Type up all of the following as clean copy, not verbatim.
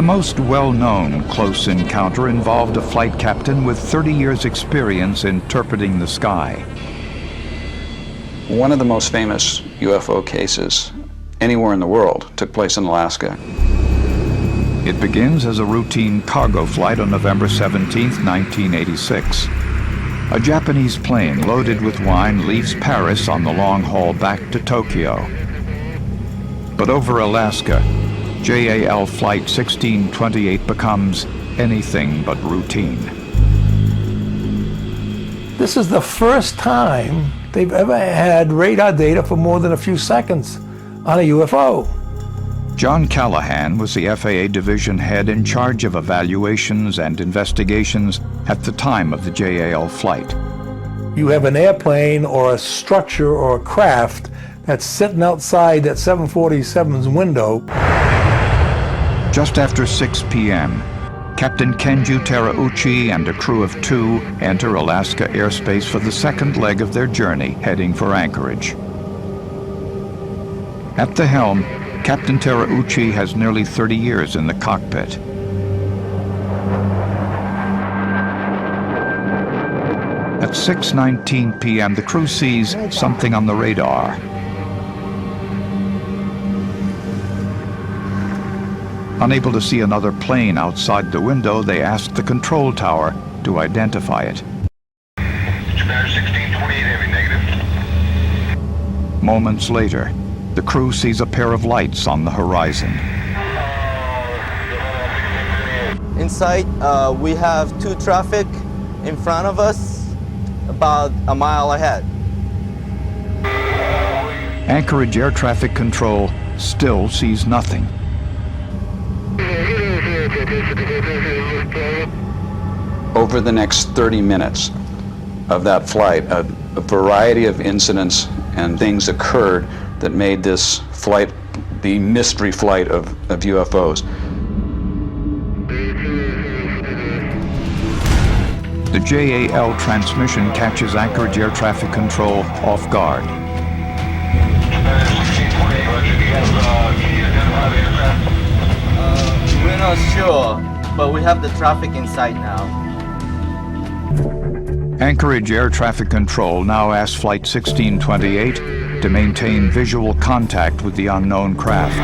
the most well-known close encounter involved a flight captain with 30 years' experience interpreting the sky. One of the most famous UFO cases anywhere in the world took place in Alaska. It begins as a routine cargo flight on November 17, 1986. A Japanese plane loaded with wine leaves Paris on the long haul back to Tokyo. But over Alaska, JAL Flight 1628 becomes anything but routine. This is the first time they've ever had radar data for more than a few seconds on a UFO. John Callahan was the FAA division head in charge of evaluations and investigations at the time of the JAL flight. You have an airplane or a structure or a craft that's sitting outside that 747's window. Just after 6 p.m., Captain Kenju Terauchi and a crew of 2 enter Alaska airspace for the second leg of their journey, heading for Anchorage. At the helm, Captain Terauchi has nearly 30 years in the cockpit. At 6:19 p.m., the crew sees something on the radar. Unable to see another plane outside the window, they ask the control tower to identify it. Japan 1628 heavy, negative. Moments later, the crew sees a pair of lights on the horizon. Inside, we have 2 traffic in front of us, about a mile ahead. Anchorage Air Traffic Control still sees nothing. Over the next 30 minutes of that flight, a variety of incidents and things occurred that made this flight the mystery flight of UFOs. The JAL transmission catches Anchorage Air Traffic Control off guard. We're not sure, but we have the traffic inside now. Anchorage Air Traffic Control now asks Flight 1628 to maintain visual contact with the unknown craft.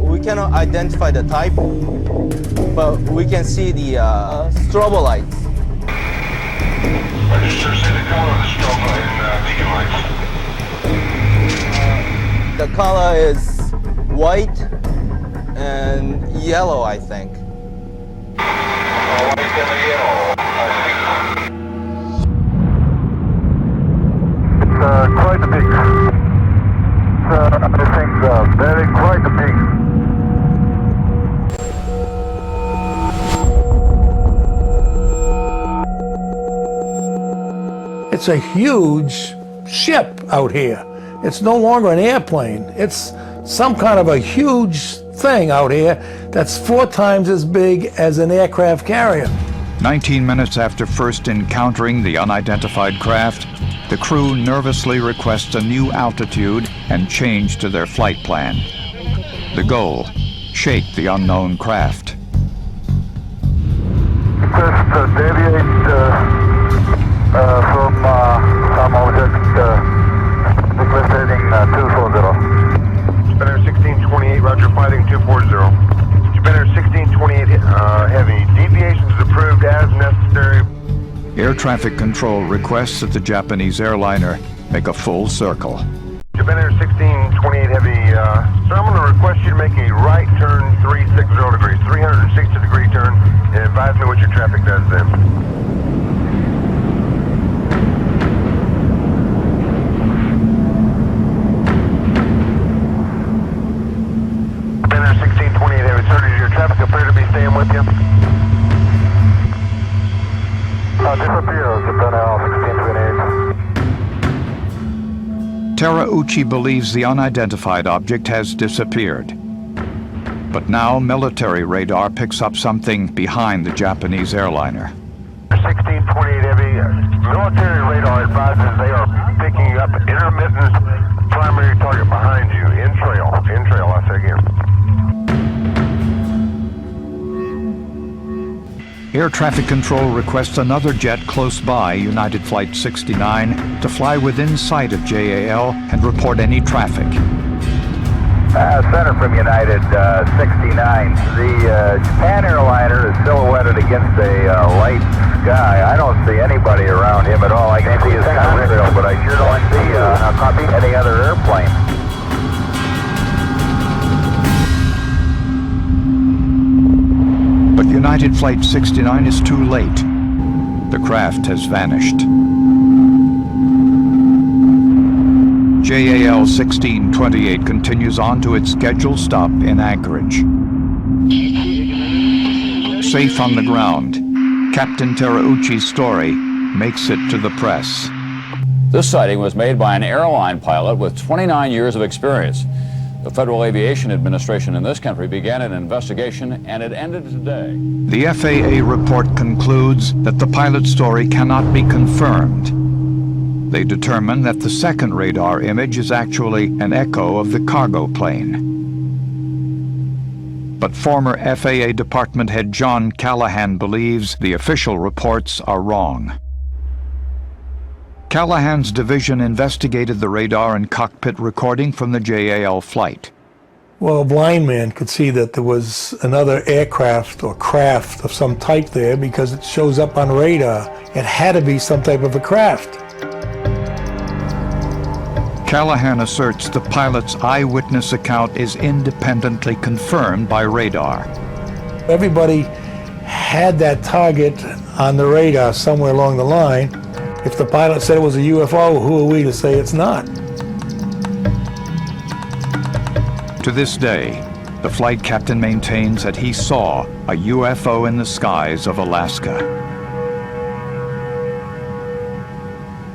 We cannot identify the type, but we can see the strobo lights. Register, say the color of the strobe light and beacon lights. The color is white and yellow, I think. White and yellow, I think. It's quite a big. I think very quite a big. It's a huge ship out here. It's no longer an airplane. It's some kind of a huge thing out here that's 4 times as big as an aircraft carrier. 19 minutes after first encountering the unidentified craft, the crew nervously requests a new altitude and change to their flight plan. The goal, shake the unknown craft. Just deviate from some object requesting 240. Japan Air 1628, roger, fighting 240. Japan Air 1628 heavy, deviations approved as necessary. Air Traffic Control requests that the Japanese airliner make a full circle. Japan Air 1628 heavy, sir, I'm going to request you to make a right turn 360 degrees, 360 degree turn, and advise me what your traffic does then. Japan Air 1628 heavy, sir, does your traffic appear to be staying with you? Disappears, Japan Air 1628. Terauchi believes the unidentified object has disappeared. But now military radar picks up something behind the Japanese airliner. 1628 Heavy, military radar advises they are picking up intermittent primary target behind you, in trail, I say again. Air traffic control requests another jet close by, United Flight 69, to fly within sight of JAL and report any traffic. Center from United 69. The Japan airliner is silhouetted against a light sky. I don't see anybody around him at all. I can see his contrail, but I sure don't see any other airplane. But United Flight 69 is too late. The craft has vanished. JAL 1628 continues on to its scheduled stop in Anchorage. Safe on the ground, Captain Terauchi's story makes it to the press. This sighting was made by an airline pilot with 29 years of experience. The Federal Aviation Administration in this country began an investigation, and it ended today. The FAA report concludes that the pilot's story cannot be confirmed. They determine that the second radar image is actually an echo of the cargo plane. But former FAA Department head John Callahan believes the official reports are wrong. Callahan's division investigated the radar and cockpit recording from the JAL flight. Well, a blind man could see that there was another aircraft or craft of some type there because it shows up on radar. It had to be some type of a craft. Callahan asserts the pilot's eyewitness account is independently confirmed by radar. Everybody had that target on the radar somewhere along the line. If the pilot said it was a UFO, who are we to say it's not? To this day, the flight captain maintains that he saw a UFO in the skies of Alaska.